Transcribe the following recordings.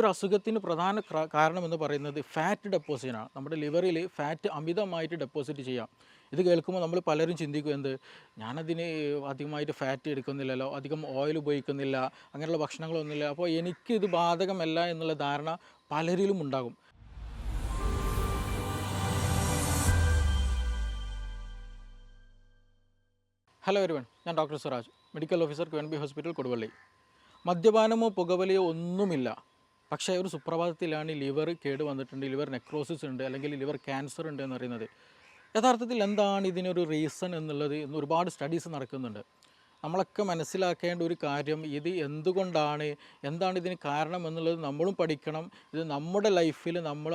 ഒരു അസുഖത്തിന് പ്രധാന കാരണമെന്ന് പറയുന്നത് ഫാറ്റ് ഡെപ്പോസിഷനാണ്. നമ്മുടെ ലിവറിൽ ഫാറ്റ് അമിതമായിട്ട് ഡെപ്പോസിറ്റ് ചെയ്യാം. ഇത് കേൾക്കുമ്പോൾ നമ്മൾ പലരും ചിന്തിക്കും എന്ത്, ഞാനതിന് അധികമായിട്ട് ഫാറ്റ് എടുക്കുന്നില്ലല്ലോ, അധികം ഓയിൽ ഉപയോഗിക്കുന്നില്ല, അങ്ങനെയുള്ള ഭക്ഷണങ്ങളൊന്നുമില്ല, അപ്പോൾ എനിക്കിത് ബാധകമല്ല എന്നുള്ള ധാരണ പലരിലും ഉണ്ടാകും. ഹലോ എവരിവൺ, ഞാൻ doctor Siraj, medical officer QNB hospital Koduvally. മദ്യപാനമോ പുകവലിയോ ഒന്നുമില്ല, പക്ഷേ ഒരു സുപ്രഭാതത്തിലാണ് ലിവർ കേട് വന്നിട്ടുണ്ട്, ലിവർ നെക്രോസിസ് ഉണ്ട്, അല്ലെങ്കിൽ ലിവർ ക്യാൻസർ ഉണ്ട് എന്നറിയുന്നത്. യഥാർത്ഥത്തിൽ എന്താണ് ഇതിനൊരു റീസൺ എന്നുള്ളത് ഇന്ന് ഒരുപാട് സ്റ്റഡീസ് നടക്കുന്നുണ്ട്. നമ്മളൊക്കെ മനസ്സിലാക്കേണ്ട ഒരു കാര്യം, ഇത് എന്താണ് ഇതിന് കാരണം എന്നുള്ളത് നമ്മളും പഠിക്കണം. ഇത് നമ്മുടെ ലൈഫിൽ നമ്മൾ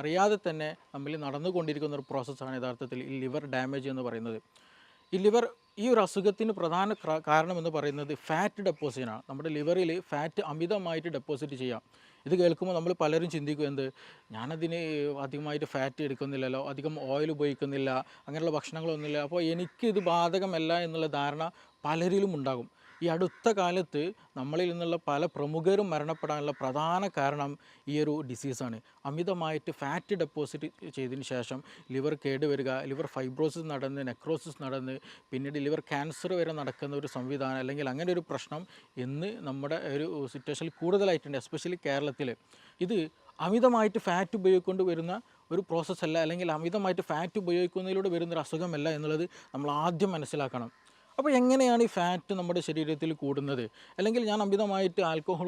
അറിയാതെ തന്നെ നമ്മിൽ നടന്നുകൊണ്ടിരിക്കുന്ന ഒരു പ്രോസസ്സാണ് യഥാർത്ഥത്തിൽ ഈ ലിവർ ഡാമേജ് എന്ന് പറയുന്നത്. ഈ ഒരു അസുഖത്തിന് പ്രധാന കാരണമെന്ന് പറയുന്നത് ഫാറ്റ് ഡെപ്പോസിഷനാണ്. നമ്മുടെ ലിവറിൽ ഫാറ്റ് അമിതമായിട്ട് ഡെപ്പോസിറ്റ് ചെയ്യാം. ഇത് കേൾക്കുമ്പോൾ നമ്മൾ പലരും ചിന്തിക്കും എന്ത്, ഞാനതിന് അധികമായിട്ട് ഫാറ്റ് എടുക്കുന്നില്ലല്ലോ, അധികം ഓയിൽ ഉപയോഗിക്കുന്നില്ല, അങ്ങനെയുള്ള ഭക്ഷണങ്ങളൊന്നുമില്ല, അപ്പോൾ എനിക്കിത് ബാധകമല്ല എന്നുള്ള ധാരണ പലരിലും ഉണ്ടാകും. ഈ അടുത്ത കാലത്ത് നമ്മളിൽ നിന്നുള്ള പല പ്രമുഖരും മരണപ്പെടാനുള്ള പ്രധാന കാരണം ഈ ഒരു ഡിസീസാണ്. അമിതമായിട്ട് ഫാറ്റ് ഡെപ്പോസിറ്റ് ചെയ്തതിന് ശേഷം ലിവർ കേടുവരിക, ലിവർ ഫൈബ്രോസിസ് നടന്ന് നെക്രോസിസ് നടന്ന് പിന്നീട് ലിവർ ക്യാൻസർ വരെ നടക്കുന്ന ഒരു സംവിധാനം, അല്ലെങ്കിൽ അങ്ങനെ ഒരു പ്രശ്നം ഇന്ന് നമ്മുടെ ഒരു സിറ്റുവേഷനിൽ കൂടുതലായിട്ടുണ്ട്. എസ്പെഷ്യലി കേരളത്തിൽ ഇത് അമിതമായിട്ട് ഫാറ്റ് ഉപയോഗിക്കൊണ്ട് വരുന്ന ഒരു പ്രോസസ്സല്ല, അല്ലെങ്കിൽ അമിതമായിട്ട് ഫാറ്റ് ഉപയോഗിക്കുന്നതിലൂടെ വരുന്നൊരു അസുഖമല്ല എന്നുള്ളത് നമ്മൾ ആദ്യം മനസ്സിലാക്കണം. അപ്പോൾ എങ്ങനെയാണ് ഈ ഫാറ്റ് നമ്മുടെ ശരീരത്തിൽ കൂടുന്നത്? അല്ലെങ്കിൽ ഞാൻ അമിതമായിട്ട് ആൽക്കഹോൾ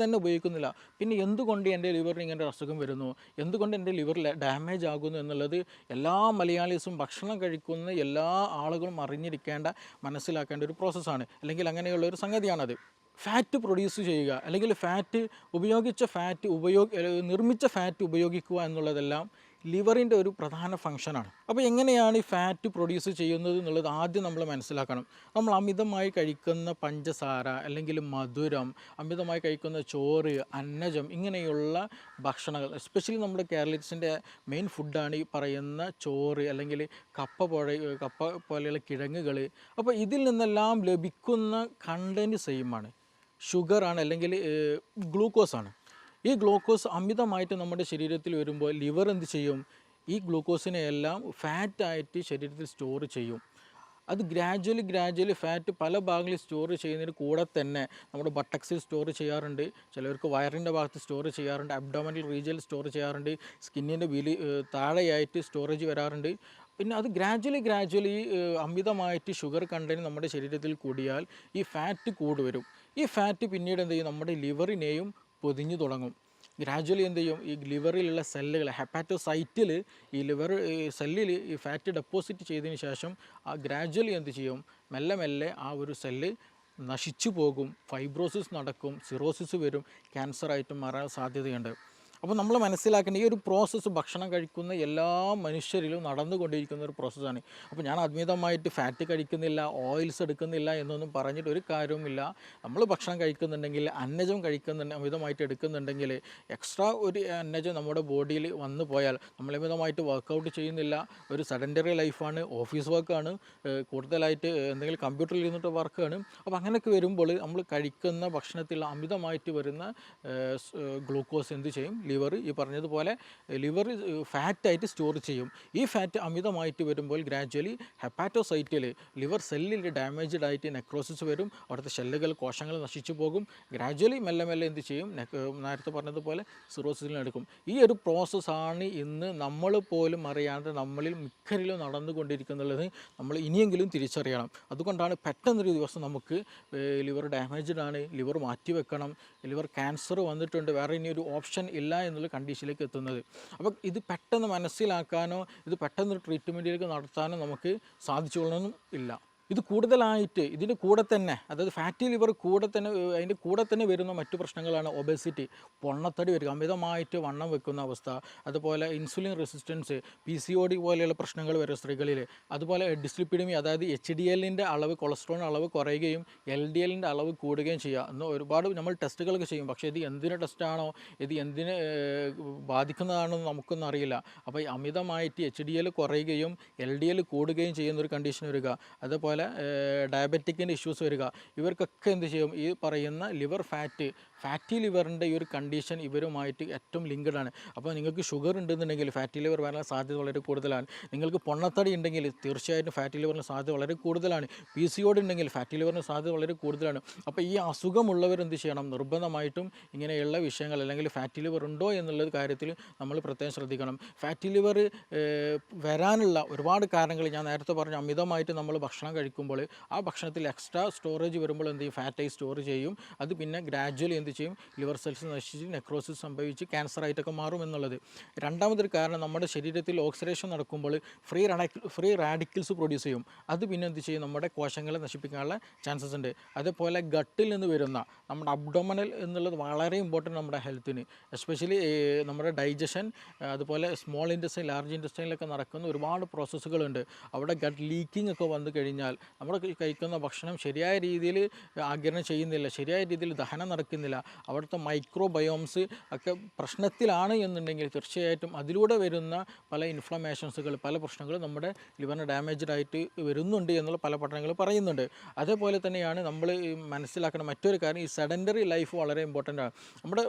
തന്നെ ഉപയോഗിക്കുന്നില്ല, പിന്നെ എന്തുകൊണ്ട് എൻ്റെ ലിവറിന് ഇങ്ങനെ ഒരു അസുഖം വരുന്നു, എന്തുകൊണ്ട് എൻ്റെ ലിവർ ഡാമേജ് ആകുന്നു എന്നുള്ളത് എല്ലാ മലയാളീസും, ഭക്ഷണം കഴിക്കുന്ന എല്ലാ ആളുകളും അറിഞ്ഞിരിക്കേണ്ട, മനസ്സിലാക്കേണ്ട ഒരു പ്രോസസ്സാണ്, അല്ലെങ്കിൽ അങ്ങനെയുള്ള ഒരു സംഗതിയാണത്. ഫാറ്റ് പ്രൊഡ്യൂസ് ചെയ്യുക, അല്ലെങ്കിൽ നിർമ്മിച്ച ഫാറ്റ് ഉപയോഗിക്കുക എന്നുള്ളതെല്ലാം ലിവറിൻ്റെ ഒരു പ്രധാന ഫംഗ്ഷനാണ്. അപ്പോൾ എങ്ങനെയാണ് ഈ ഫാറ്റ് പ്രൊഡ്യൂസ് ചെയ്യുന്നത് എന്നുള്ളത് ആദ്യം നമ്മൾ മനസ്സിലാക്കണം. നമ്മൾ അമിതമായി കഴിക്കുന്ന പഞ്ചസാര, അല്ലെങ്കിൽ മധുരം, അമിതമായി കഴിക്കുന്ന ചോറ്, അന്നജം, ഇങ്ങനെയുള്ള ഭക്ഷണങ്ങൾ, എസ്പെഷ്യലി നമ്മുടെ കേരളീസിൻ്റെ മെയിൻ ഫുഡാണ് ഈ പറയുന്ന ചോറ്, അല്ലെങ്കിൽ കപ്പ പോലെയുള്ള കിഴങ്ങുകൾ. അപ്പോൾ ഇതിൽ നിന്നെല്ലാം ലഭിക്കുന്ന കണ്ടൻറ്റ് സെയിമാണ്, ഷുഗറാണ്, അല്ലെങ്കിൽ ഗ്ലൂക്കോസാണ്. ഈ ഗ്ലൂക്കോസ് അമിതമായിട്ട് നമ്മുടെ ശരീരത്തിൽ വരുമ്പോൾ ലിവർ എന്ത് ചെയ്യും? ഈ ഗ്ലൂക്കോസിനെ എല്ലാം ഫാറ്റായിട്ട് ശരീരത്തിൽ സ്റ്റോർ ചെയ്യും. അത് ഗ്രാജ്വലി ഫാറ്റ് പല ഭാഗങ്ങളിൽ സ്റ്റോർ ചെയ്യുന്നതിന് കൂടെ തന്നെ നമ്മുടെ ബട്ടക്സിൽ സ്റ്റോർ ചെയ്യാറുണ്ട്, ചിലർക്ക് വയറിൻ്റെ ഭാഗത്ത് സ്റ്റോർ ചെയ്യാറുണ്ട്, അബ്ഡോമിനൽ റീജിയനിൽ സ്റ്റോർ ചെയ്യാറുണ്ട്, സ്കിന്നിൻ്റെ താഴെയായിട്ട് സ്റ്റോറേജ് വരാറുണ്ട്. പിന്നെ അത് ഗ്രാജ്വലി അമിതമായിട്ട് ഷുഗർ കണ്ടന്റ് നമ്മുടെ ശരീരത്തിൽ കൂടിയാൽ ഈ ഫാറ്റ് കൂടുവരും. ഈ ഫാറ്റ് പിന്നീട് എന്ത് ചെയ്യും? നമ്മുടെ ലിവറിനെയും പൊതിഞ്ഞു തുടങ്ങും. ഗ്രാജ്വലി എന്ത് ചെയ്യും? ഈ ലിവറിലുള്ള സെല്ലുകൾ, ഹെപ്പാറ്റോസൈറ്റിൽ ഈ ലിവർ സെല്ലിൽ ഈ ഫാറ്റ് ഡെപ്പോസിറ്റ് ചെയ്തതിന് ശേഷം ആ ഗ്രാജ്വലി എന്ത് ചെയ്യും? മെല്ലെ ആ ഒരു സെല്ല് നശിച്ചു പോകും, ഫൈബ്രോസിസ് നടക്കും, സിറോസിസ് വരും, ക്യാൻസറായിട്ടും മാറാൻ സാധ്യതയുണ്ട്. അപ്പോൾ നമ്മൾ മനസ്സിലാക്കേണ്ട ഈ ഒരു പ്രോസസ്സ് ഭക്ഷണം കഴിക്കുന്ന എല്ലാ മനുഷ്യരിലും നടന്നുകൊണ്ടിരിക്കുന്ന ഒരു പ്രോസസ്സാണ്. അപ്പോൾ ഞാൻ അമിതമായിട്ട് ഫാറ്റ് കഴിക്കുന്നില്ല, ഓയിൽസ് എടുക്കുന്നില്ല എന്നൊന്നും പറഞ്ഞിട്ട് ഒരു കാര്യവുമില്ല. നമ്മൾ ഭക്ഷണം കഴിക്കുന്നുണ്ടെങ്കിൽ, അന്നജം അമിതമായിട്ട് എടുക്കുന്നുണ്ടെങ്കിൽ, എക്സ്ട്രാ ഒരു അന്നജം നമ്മുടെ ബോഡിയിൽ വന്നു പോയാൽ, നമ്മൾ അമിതമായിട്ട് വർക്കൗട്ട് ചെയ്യുന്നില്ല, ഒരു സെഡൻറ്ററി ലൈഫാണ്, ഓഫീസ് വർക്കാണ്, കൂടുതലായിട്ട് എന്തെങ്കിലും കമ്പ്യൂട്ടറിൽ ഇരുന്നിട്ട് വർക്കാണ്. അപ്പോൾ അങ്ങനെയൊക്കെ വരുമ്പോൾ നമ്മൾ കഴിക്കുന്ന ഭക്ഷണത്തിൽ അമിതമായിട്ട് വരുന്ന ഗ്ലൂക്കോസ് എന്ത് ചെയ്യും? ലിവർ ഈ പറഞ്ഞതുപോലെ ലിവർ ഫാറ്റായിട്ട് സ്റ്റോർ ചെയ്യും. ഈ ഫാറ്റ് അമിതമായിട്ട് വരുമ്പോൾ ഗ്രാജ്വലി ഹെപ്പാറ്റോസൈറ്റിൽ ലിവർ സെല്ലിൽ ഡാമേജ്ഡ് ആയിട്ട് നെക്രോസിസ് വരും, അവിടുത്തെ കോശങ്ങൾ നശിച്ചു പോകും. ഗ്രാജ്വലി മെല്ലെ എന്ത് ചെയ്യും? നേരത്തെ പറഞ്ഞതുപോലെ സിറോസിസിലെടുക്കും. ഈ ഒരു പ്രോസസ്സാണ് ഇന്ന് നമ്മൾ പോലും അറിയാതെ നമ്മളിൽ മിക്കരിലും നടന്നുകൊണ്ടിരിക്കുന്നുള്ളത് നമ്മൾ ഇനിയെങ്കിലും തിരിച്ചറിയണം. അതുകൊണ്ടാണ് പെട്ടെന്നൊരു ദിവസം നമുക്ക് ലിവർ ഡാമേജ്ഡ് ആണ്, ലിവർ മാറ്റിവെക്കണം, ലിവർ ക്യാൻസർ വന്നിട്ടുണ്ട്, വേറെ ഇനി ഒരു ഓപ്ഷൻ ഇല്ല എന്നുള്ള കണ്ടീഷനിലേക്ക് എത്തുന്നത്. അപ്പോൾ ഇത് പെട്ടെന്ന് മനസ്സിലാക്കാനോ ഇത് പെട്ടെന്ന് ട്രീറ്റ്മെൻറ്റിലേക്ക് നടത്താനോ നമുക്ക് സാധിച്ചുകൊള്ളണമെന്നും ഇല്ല. ഇത് കൂടുതലായിട്ട് ഇതിൻ്റെ കൂടെ തന്നെ, അതായത് ഫാറ്റി ലിവർ അതിൻ്റെ കൂടെ തന്നെ വരുന്ന മറ്റു പ്രശ്നങ്ങളാണ് ഒബേസിറ്റി, പൊണ്ണത്തടി വരിക, അമിതമായിട്ട് വണ്ണം വെക്കുന്ന അവസ്ഥ, അതുപോലെ ഇൻസുലിൻ റെസിസ്റ്റൻസ്, PCOD പോലെയുള്ള പ്രശ്നങ്ങൾ വരും സ്ത്രീകളിൽ, അതുപോലെ ഡിസ്ലിപ്പിഡമി, അതായത് HDLൻ്റെ അളവ്, കൊളസ്ട്രോളിൻ്റെ അളവ് കുറയുകയും LDLൻ്റെ അളവ് കൂടുകയും ചെയ്യുക. എന്ന് ഒരുപാട് നമ്മൾ ടെസ്റ്റുകളൊക്കെ ചെയ്യും, പക്ഷേ ഇത് എന്തിന് ടെസ്റ്റാണോ, ഇത് എന്തിന് ബാധിക്കുന്നതാണെന്ന് നമുക്കൊന്നും അറിയില്ല. അപ്പോൾ ഈ അമിതമായിട്ട് HDL കുറയുകയും LDL കൂടുകയും ചെയ്യുന്നൊരു കണ്ടീഷൻ വരിക, അതുപോലെ ഡയബറ്റിക്കിൻ്റെ ഇഷ്യൂസ് വരിക, ഇവർക്കൊക്കെ എന്ത് ചെയ്യും? ഈ പറയുന്ന ലിവർ ഫാറ്റി ലിവറിൻ്റെ ഈ ഒരു കണ്ടീഷൻ ഇവരുമായിട്ട് ഏറ്റവും ലിങ്ക്ഡ് ആണ്. അപ്പോൾ നിങ്ങൾക്ക് ഷുഗർ ഉണ്ടെന്നുണ്ടെങ്കിൽ ഫാറ്റി ലിവർ വരാൻ സാധ്യത വളരെ കൂടുതലാണ്. നിങ്ങൾക്ക് പൊണ്ണത്തടി ഉണ്ടെങ്കിൽ തീർച്ചയായിട്ടും ഫാറ്റി ലിവറിന് സാധ്യത വളരെ കൂടുതലാണ്. PCOD ഉണ്ടെങ്കിൽ ഫാറ്റി ലിവറിന് സാധ്യത വളരെ കൂടുതലാണ്. അപ്പോൾ ഈ അസുഖമുള്ളവർ എന്ത് ചെയ്യണം? നിർബന്ധമായിട്ടും ഇങ്ങനെയുള്ള വിഷയങ്ങൾ അല്ലെങ്കിൽ ഫാറ്റി ലിവർ ഉണ്ടോ എന്നുള്ള കാര്യത്തിൽ നമ്മൾ പ്രത്യേകം ശ്രദ്ധിക്കണം. ഫാറ്റി ലിവർ വരാനുള്ള ഒരുപാട് കാരണങ്ങൾ ഞാൻ നേരത്തെ പറഞ്ഞു. അമിതമായിട്ട് നമ്മൾ ഭക്ഷണം കഴിക്കുമ്പോൾ ആ ഭക്ഷണത്തിൽ എക്സ്ട്രാ സ്റ്റോറേജ് വരുമ്പോൾ എന്ത് ചെയ്യും? ഫാറ്റായി സ്റ്റോർ ചെയ്യും. അത് പിന്നെ ഗ്രാജ്വലി എന്ത് ചെയ്യും? ലിവർ സെൽസ് നശിച്ച് നെക്രോസിസ് സംഭവിച്ച് ക്യാൻസറായിട്ടൊക്കെ മാറും എന്നുള്ളത്. രണ്ടാമതൊരു കാരണം, നമ്മുടെ ശരീരത്തിൽ ഓക്സിഡേഷൻ നടക്കുമ്പോൾ ഫ്രീ റാഡിക്കൽസ് പ്രൊഡ്യൂസ് ചെയ്യും. അത് പിന്നെ എന്ത് ചെയ്യും? നമ്മുടെ കോശങ്ങളെ നശിപ്പിക്കാനുള്ള ചാൻസസ് ഉണ്ട്. അതേപോലെ ഗട്ടിൽ നിന്ന് വരുന്ന നമ്മുടെ അബ്ഡോമിനൽ എന്നുള്ളത് വളരെ ഇമ്പോർട്ടൻറ്റ് നമ്മുടെ ഹെൽത്തിന്, എസ്പെഷ്യലി നമ്മുടെ ഡൈജഷൻ, അതുപോലെ സ്മോൾ ഇൻറ്റസ്റ്റൈൻ, ലാർജ് ഇൻറ്റസ്റ്റൈനിലൊക്കെ നടക്കുന്ന ഒരുപാട് പ്രോസസ്സുകളുണ്ട്. അവിടെ ഗട്ട് ലീക്കിംഗ് ഒക്കെ വന്നു കഴിഞ്ഞാൽ നമ്മൾ കഴിക്കുന്ന ഭക്ഷണം ശരിയായ രീതിയിൽ ആഗിരണം ചെയ്യുന്നില്ല, ശരിയായ രീതിയിൽ ദഹനം നടക്കുന്നില്ല, അവിടുത്തെ മൈക്രോബയോംസ് ഒക്കെ പ്രശ്നത്തിലാണ് എന്നുണ്ടെങ്കിൽ തീർച്ചയായിട്ടും അതിലൂടെ വരുന്ന പല ഇൻഫ്ലമേഷൻസുകൾ, പല പ്രശ്നങ്ങളും നമ്മുടെ ലിവറിന് ഡാമേജ്ഡ് ആയിട്ട് വരുന്നുണ്ട് എന്നുള്ള പല പഠനങ്ങൾ പറയുന്നുണ്ട്. അതേപോലെ തന്നെയാണ് നമ്മൾ മനസ്സിലാക്കുന്ന മറ്റൊരു കാര്യം, ഈ സെഡൻറ്ററി ലൈഫ് വളരെ ഇമ്പോർട്ടൻ്റ് ആണ്.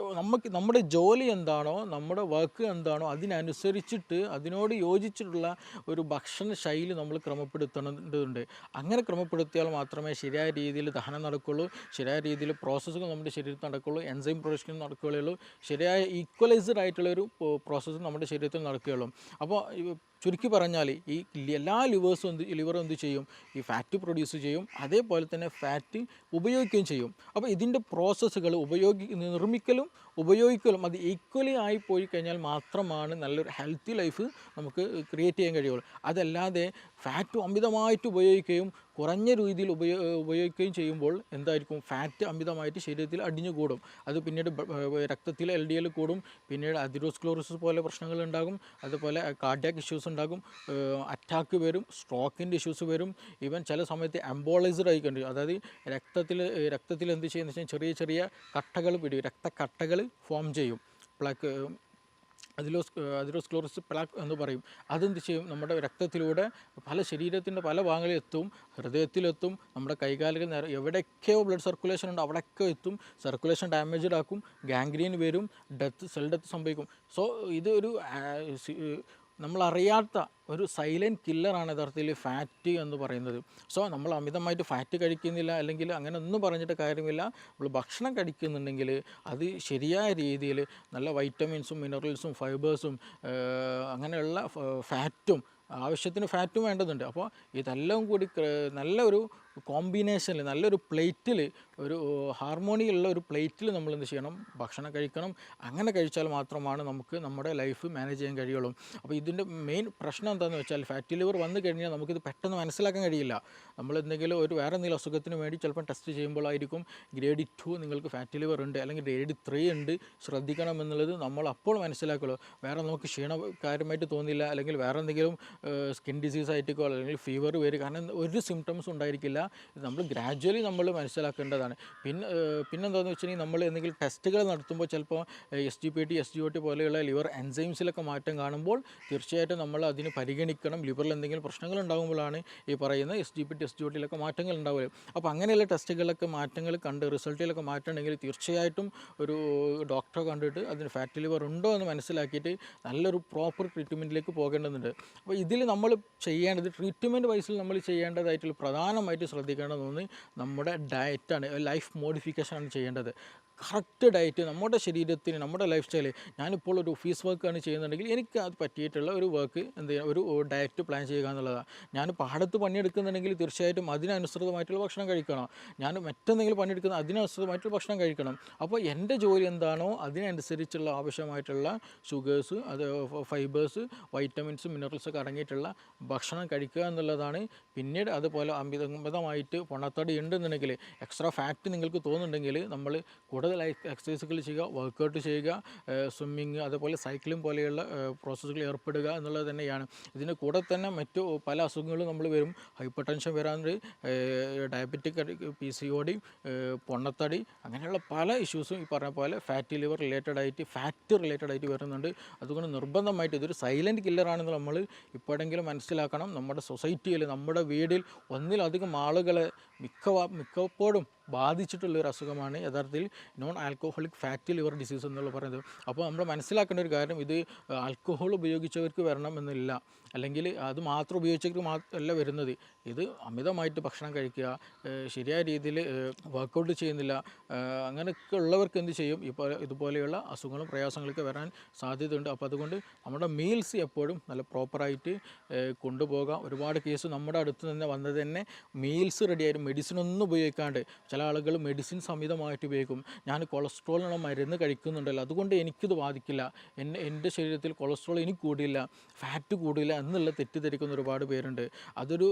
നമ്മുടെ ജോലി എന്താണോ, നമ്മുടെ വർക്ക് എന്താണോ അതിനനുസരിച്ചിട്ട് അതിനോട് യോജിച്ചിട്ടുള്ള ഒരു ഭക്ഷണ ശൈലി നമ്മൾ ക്രമപ്പെടുത്തേണ്ടതുണ്ട്. അങ്ങനെ ക്രമപ്പെടുത്തിയാൽ മാത്രമേ ശരിയായ രീതിയിൽ ദഹനം നടക്കുകയുള്ളൂ, ശരിയായ രീതിയിൽ പ്രോസസ്സുകൾ നമ്മുടെ ശരീരത്തിൽ നടക്കുകയുള്ളൂ, എൻസൈം പ്രൊഡക്ഷൻ നടക്കുകയുള്ളൂ, ശരിയായ ഈക്വലൈസ്ഡ് ആയിട്ടുള്ളൊരു പ്രോസസ്സ് നമ്മുടെ ശരീരത്തിൽ നടക്കുകയുള്ളൂ. അപ്പോൾ ചുരുക്കി പറഞ്ഞാൽ ഈ എല്ലാ ലിവറും എന്ത് ചെയ്യും? ഈ ഫാറ്റ് പ്രൊഡ്യൂസ് ചെയ്യും, അതേപോലെ തന്നെ ഫാറ്റ് ഉപയോഗിക്കുകയും ചെയ്യും. അപ്പോൾ ഇതിൻ്റെ പ്രോസസ്സുകൾ നിർമ്മിക്കലും ഉപയോഗിക്കലും അത് ഈക്വലി ആയി പോയി കഴിഞ്ഞാൽ മാത്രമാണ് നല്ലൊരു ഹെൽത്തി ലൈഫ് നമുക്ക് ക്രിയേറ്റ് ചെയ്യാൻ കഴിയുള്ളൂ. അതല്ലാതെ ഫാറ്റ് അമിതമായിട്ട് ഉപയോഗിക്കുകയും കുറഞ്ഞ രീതിയിൽ ഉപയോഗിക്കുകയും ചെയ്യുമ്പോൾ എന്തായിരിക്കും? ഫാറ്റ് അമിതമായിട്ട് ശരീരത്തിൽ അടിഞ്ഞു കൂടും. അത് പിന്നീട് രക്തത്തിൽ LDL കൂടും, പിന്നീട് അതിറോസ്ക്ലോറോസിസ് പോലെ പ്രശ്നങ്ങൾ ഉണ്ടാകും, അതുപോലെ കാർഡിയാക് ഇഷ്യൂസ് ഉണ്ടാകും, അറ്റാക്ക് വരും, സ്ട്രോക്കിൻ്റെ ഇഷ്യൂസ് വരും, ഈവൻ ചില സമയത്ത് എംബോളൈസ്ഡ് ആയിക്കൊണ്ട്, അതായത് രക്തത്തിൽ എന്ത് ചെയ്യുന്നത് വെച്ചാൽ ചെറിയ ചെറിയ കട്ടകൾ പിടിക്കും, രക്തക്കട്ടകൾ ഫോം ചെയ്യും, പ്ലാക്ക് അതിറോസ്ക്ലോറോസിസ് പ്ലാക്ക് എന്ന് പറയും. അതെന്ത് ചെയ്യും? നമ്മുടെ രക്തത്തിലൂടെ ശരീരത്തിൻ്റെ പല ഭാഗങ്ങളിൽ എത്തും, ഹൃദയത്തിലെത്തും, നമ്മുടെ കൈകാലുകൾ എവിടെയൊക്കെയോ ബ്ലഡ് സർക്കുലേഷൻ ഉണ്ട് അവിടെയൊക്കെ എത്തും, സർക്കുലേഷൻ ഡാമേജ്ഡ് ആക്കും, ഗാംഗ്രീൻ വരും, സെൽ ഡെത്ത് സംഭവിക്കും. സോ ഇത് ഒരു നമ്മളറിയാത്ത ഒരു സൈലൻറ്റ് കില്ലറാണ് യഥാർത്ഥത്തിൽ ഫാറ്റ് എന്ന് പറയുന്നത്. സോ നമ്മൾ അമിതമായിട്ട് ഫാറ്റ് കഴിക്കുന്നില്ല, അല്ലെങ്കിൽ അങ്ങനെ ഒന്നും പറഞ്ഞിട്ട് കാര്യമില്ല. നമ്മൾ ഭക്ഷണം കഴിക്കുന്നുണ്ടെങ്കിൽ അത് ശരിയായ രീതിയിൽ നല്ല വൈറ്റമിൻസും മിനറൽസും ഫൈബേഴ്സും അങ്ങനെയുള്ള ഫാറ്റും, ആവശ്യത്തിന് ഫാറ്റും വേണ്ടതുണ്ട്. അപ്പോൾ ഇതെല്ലാം കൂടി നല്ലൊരു കോമ്പിനേഷനിൽ, നല്ലൊരു പ്ലേറ്റിൽ, ഒരു ഹാർമോണിയുള്ള ഒരു പ്ലേറ്റിൽ നമ്മൾ എന്ത് ചെയ്യണം? ഭക്ഷണം കഴിക്കണം. അങ്ങനെ കഴിച്ചാൽ മാത്രമാണ് നമുക്ക് നമ്മുടെ ലൈഫ് മാനേജ് ചെയ്യാൻ കഴിയുള്ളൂ. അപ്പോൾ ഇതിൻ്റെ മെയിൻ പ്രശ്നം എന്താണെന്ന് വെച്ചാൽ, ഫാറ്റി ലിവർ വന്നു കഴിഞ്ഞാൽ നമുക്കിത് പെട്ടെന്ന് മനസ്സിലാക്കാൻ കഴിയില്ല. നമ്മൾ വേറെ എന്തെങ്കിലും അസുഖത്തിന് വേണ്ടി ചിലപ്പം ടെസ്റ്റ് ചെയ്യുമ്പോഴായിരിക്കും ഗ്രേഡ് 2 നിങ്ങൾക്ക് ഫാറ്റി ലിവർ ഉണ്ട്, അല്ലെങ്കിൽ ഗ്രേഡ് 3 ഉണ്ട്, ശ്രദ്ധിക്കണം എന്നുള്ളത് നമ്മൾ അപ്പോൾ മനസ്സിലാക്കുള്ളൂ. വേറെ നമുക്ക് കാര്യമായിട്ട് തോന്നില്ല, അല്ലെങ്കിൽ വേറെ എന്തെങ്കിലും സ്കിൻ ഡിസീസ് ആയിട്ടോ അല്ലെങ്കിൽ ഫീവർ വരും, കാരണം ഒരു സിംറ്റംസ് ഉണ്ടായിരിക്കില്ല. ഇത് നമ്മൾ ഗ്രാജ്വലി നമ്മൾ മനസ്സിലാക്കേണ്ടതാണ്. പിന്നെന്താണെന്ന് വെച്ചിട്ടുണ്ടെങ്കിൽ, നമ്മൾ എന്തെങ്കിലും ടെസ്റ്റുകൾ നടത്തുമ്പോൾ ചിലപ്പോൾ SGPT SGOT പോലെയുള്ള ലിവർ എൻസൈംസിലൊക്കെ മാറ്റം കാണുമ്പോൾ തീർച്ചയായിട്ടും നമ്മൾ അതിന് പരിഗണിക്കണം. ലിവറിൽ എന്തെങ്കിലും പ്രശ്നങ്ങൾ ഉണ്ടാകുമ്പോഴാണ് ഈ പറയുന്ന SGPT SGOTയിലൊക്കെ മാറ്റങ്ങൾ ഉണ്ടാവുക. അപ്പോൾ അങ്ങനെയുള്ള ടെസ്റ്റുകളിലൊക്കെ മാറ്റങ്ങൾ കണ്ട് റിസൾട്ടിലൊക്കെ മാറ്റം ഉണ്ടെങ്കിൽ തീർച്ചയായിട്ടും ഒരു ഡോക്ടറെ കണ്ടിട്ട് അതിന് ഫാറ്റി ലിവർ ഉണ്ടോ എന്ന് മനസ്സിലാക്കിയിട്ട് നല്ലൊരു പ്രോപ്പർ ട്രീറ്റ്മെൻറ്റിലേക്ക് പോകേണ്ടതുണ്ട്. അപ്പോൾ ഇതിൽ നമ്മൾ ചെയ്യേണ്ടത്, ട്രീറ്റ്മെൻറ്റ് വൈസിൽ നമ്മൾ ചെയ്യേണ്ടതായിട്ടുള്ള പ്രധാനമായിട്ട് ശ്രദ്ധിക്കേണ്ടതെന്ന് നമ്മുടെ ഡയറ്റാണ്, ലൈഫ് മോഡിഫിക്കേഷനാണ് ചെയ്യേണ്ടത്. കറക്റ്റ് ഡയറ്റ് നമ്മുടെ ശരീരത്തിന്, നമ്മുടെ ലൈഫ് സ്റ്റൈല്. ഞാനിപ്പോൾ ഒരു ഓഫീസ് വർക്കാണ് ചെയ്യുന്നുണ്ടെങ്കിൽ എനിക്ക് അത് പറ്റിയിട്ടുള്ള ഒരു വർക്ക് ഒരു ഡയറ്റ് പ്ലാൻ ചെയ്യുക എന്നുള്ളതാണ്. ഞാൻ പാടത്ത് പണിയെടുക്കുന്നുണ്ടെങ്കിൽ തീർച്ചയായിട്ടും അതിനനുസൃതമായിട്ടുള്ള ഭക്ഷണം കഴിക്കണം. ഞാൻ മറ്റെന്തെങ്കിലും പണിയെടുക്കുന്ന അതിനനുസൃതമായിട്ടുള്ള ഭക്ഷണം കഴിക്കണം. അപ്പോൾ എൻ്റെ ജോലി എന്താണോ അതിനനുസരിച്ചുള്ള ആവശ്യമായിട്ടുള്ള ഷുഗേഴ്സ്, അത് ഫൈബേഴ്സ്, വൈറ്റമിൻസ്, മിനറൽസൊക്കെ അടങ്ങിയിട്ടുള്ള ഭക്ഷണം കഴിക്കുക എന്നുള്ളതാണ്. പിന്നീട് അതുപോലെ അമിതമായിട്ട് പൊണ്ണത്തടി ഉണ്ടെന്നുണ്ടെങ്കിൽ, എക്സ്ട്രാ ഫാറ്റ് നിങ്ങൾക്ക് തോന്നുന്നുണ്ടെങ്കിൽ, നമ്മൾ കൂടുതൽ എക്സസൈസുകൾ ചെയ്യുക, വർക്കൗട്ട് ചെയ്യുക, സ്വിമ്മിങ്, അതുപോലെ സൈക്ലിംഗ് പോലെയുള്ള പ്രോസസ്സുകൾ ഏർപ്പെടുക എന്നുള്ളത് തന്നെയാണ്. ഇതിന് കൂടെ തന്നെ മറ്റു പല അസുഖങ്ങളും നമ്മൾ വരും. ഹൈപ്പർ ടെൻഷൻ വരാറുണ്ട്, ഡയബറ്റിക്, PCOD, പൊണ്ണത്തടി, അങ്ങനെയുള്ള പല ഇഷ്യൂസും ഈ പറഞ്ഞ പോലെ ഫാറ്റ് റിലേറ്റഡ് ആയിട്ട് വരുന്നുണ്ട്. അതുകൊണ്ട് നിർബന്ധമായിട്ട് ഇതൊരു സൈലൻറ്റ് കില്ലറാണെന്ന് നമ്മൾ ഇപ്പോഴെങ്കിലും മനസ്സിലാക്കണം. നമ്മുടെ സൊസൈറ്റിയിൽ, നമ്മുടെ വീടിൽ ഒന്നിലധികം ആളുകളെ മിക്കപ്പോഴും ബാധിച്ചിട്ടുള്ള ഒരു അസുഖമാണ് യഥാർത്ഥത്തിൽ non alcoholic fatty liver disease എന്നുള്ള പറയുന്നത്. അപ്പോൾ നമ്മൾ മനസ്സിലാക്കേണ്ട ഒരു കാര്യം, ഇത് ആൽക്കഹോൾ ഉപയോഗിച്ചവർക്ക് വരണം എന്നില്ല, അല്ലെങ്കിൽ അത് മാത്രം ഉപയോഗിച്ചവർക്ക് അല്ല വരുന്നത്. ഇത് അമിതമായിട്ട് ഭക്ഷണം കഴിക്കുക, ശരിയായ രീതിയിൽ വർക്കൗട്ട് ചെയ്യുന്നില്ല, അങ്ങനെയൊക്കെ ഉള്ളവർക്ക് എന്ത് ചെയ്യും, ഇപ്പോൾ ഇതുപോലെയുള്ള അസുഖങ്ങളും പ്രയാസങ്ങളൊക്കെ വരാൻ സാധ്യതയുണ്ട്. അപ്പോൾ അതുകൊണ്ട് നമ്മുടെ മീൽസ് എപ്പോഴും നല്ല പ്രോപ്പറായിട്ട് കൊണ്ടുപോകാം. ഒരുപാട് കേസ് നമ്മുടെ അടുത്ത് തന്നെ വന്നത് തന്നെ മീൽസ് റെഡിയായിട്ട് മെഡിസിൻ ഒന്നും ഉപയോഗിക്കാണ്ട്. ചില ആളുകൾ മെഡിസിൻ അമിതമായിട്ട് ഉപയോഗിക്കും. ഞാൻ കൊളസ്ട്രോളിനുള്ള മരുന്ന് കഴിക്കുന്നുണ്ടല്ലോ, അതുകൊണ്ട് എനിക്കിത് ബാധിക്കില്ല, എൻ്റെ ശരീരത്തിൽ കൊളസ്ട്രോൾ എനിക്ക് കൂടില്ല, ഫാറ്റ് കൂടില്ല എന്നുള്ള തെറ്റിദ്ധരിക്കുന്ന ഒരുപാട് പേരുണ്ട്. അതൊരു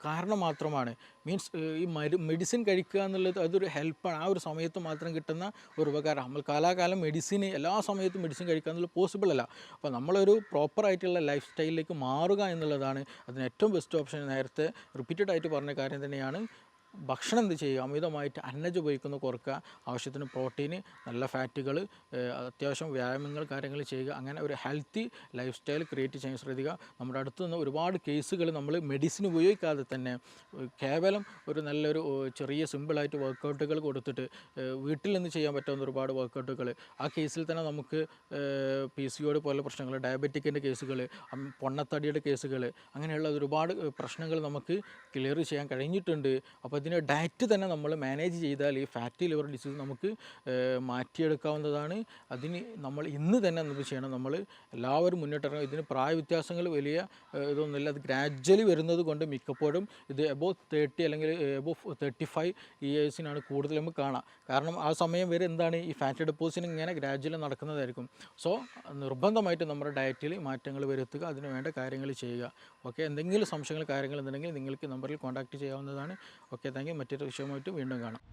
കാരണം മാത്രമാണ്. മീൻസ് ഈ മെഡിസിൻ കഴിക്കുക എന്നുള്ളത് അതൊരു ഹെൽപ്പാണ്. ആ ഒരു സമയത്ത് മാത്രം കിട്ടുന്ന ഒരു ഉപകാരം. നമ്മൾ കാലാകാലം മെഡിസിന് എല്ലാ സമയത്തും മെഡിസിൻ കഴിക്കുക എന്നുള്ളത് പോസിബിൾ അല്ല. അപ്പോൾ നമ്മളൊരു പ്രോപ്പറായിട്ടുള്ള ലൈഫ് സ്റ്റൈലിലേക്ക് മാറുക എന്നുള്ളതാണ് അതിന് ഏറ്റവും ബെസ്റ്റ് ഓപ്ഷൻ. നേരത്തെ റിപ്പീറ്റഡ് ആയിട്ട് പറഞ്ഞ കാര്യം തന്നെയാണ്. ഭക്ഷണം എന്ത് ചെയ്യുക, അമിതമായിട്ട് അന്നജം ഉപയോഗിക്കുന്നത് കുറക്കുക, ആവശ്യത്തിന് പ്രോട്ടീന്, നല്ല ഫാറ്റുകൾ, അത്യാവശ്യം വ്യായാമങ്ങൾ കാര്യങ്ങൾ ചെയ്യുക, അങ്ങനെ ഒരു ഹെൽത്തി ലൈഫ് സ്റ്റൈൽ ക്രിയേറ്റ് ചെയ്യാൻ ശ്രദ്ധിക്കുക. നമ്മുടെ അടുത്ത് നിന്ന് ഒരുപാട് കേസുകൾ നമ്മൾ മെഡിസിൻ ഉപയോഗിക്കാതെ തന്നെ കേവലം ഒരു നല്ലൊരു ചെറിയ സിമ്പിളായിട്ട് വർക്കൗട്ടുകൾ കൊടുത്തിട്ട് വീട്ടിൽ നിന്ന് ചെയ്യാൻ പറ്റാവുന്ന ഒരുപാട് വർക്കൗട്ടുകൾ, ആ കേസിൽ തന്നെ നമുക്ക് PCOD പോലുള്ള പ്രശ്നങ്ങൾ, ഡയബറ്റിക്കിൻ്റെ കേസുകൾ, പൊണ്ണത്തടിയുടെ കേസുകൾ, അങ്ങനെയുള്ള ഒരുപാട് പ്രശ്നങ്ങൾ നമുക്ക് ക്ലിയർ ചെയ്യാൻ കഴിഞ്ഞിട്ടുണ്ട്. അപ്പോൾ ഇതിന് ഡയറ്റ് തന്നെ നമ്മൾ മാനേജ് ചെയ്താൽ ഈ ഫാറ്റി ലിവർ ഡിസീസ് നമുക്ക് മാറ്റിയെടുക്കാവുന്നതാണ്. അതിന് നമ്മൾ ഇന്ന് തന്നെ എന്ത് ചെയ്യണം, നമ്മൾ എല്ലാവരും മുന്നിട്ടിറങ്ങും. ഇതിന് പ്രായ വ്യത്യാസങ്ങൾ വലിയ ഇതൊന്നുമില്ല, അത് ഗ്രാജ്വലി വരുന്നത് കൊണ്ട് മിക്കപ്പോഴും ഇത് എബോവ് 30 അല്ലെങ്കിൽ എബോവ് 35 ഇയേഴ്സിനാണ് കൂടുതൽ നമുക്ക് കാണാം. കാരണം ആ സമയം വരെ എന്താണ്, ഈ ഫാറ്റ് ഡെപ്പോസിഷൻ ഇങ്ങനെ ഗ്രാജ്വലി നടക്കുന്നതായിരിക്കും. സോ നിർബന്ധമായിട്ട് നമ്മുടെ ഡയറ്റിൽ മാറ്റങ്ങൾ വരുത്തുക, അതിന് വേണ്ട കാര്യങ്ങൾ ചെയ്യുക. ഓക്കെ, എന്തെങ്കിലും സംശയങ്ങൾ കാര്യങ്ങൾ ഉണ്ടെങ്കിൽ നിങ്ങൾക്ക് നമ്പറിൽ കോൺടാക്റ്റ് ചെയ്യാവുന്നതാണ്. Okay, thank you. മറ്റൊരു വിഷയമായിട്ട് വീണ്ടും കാണാം.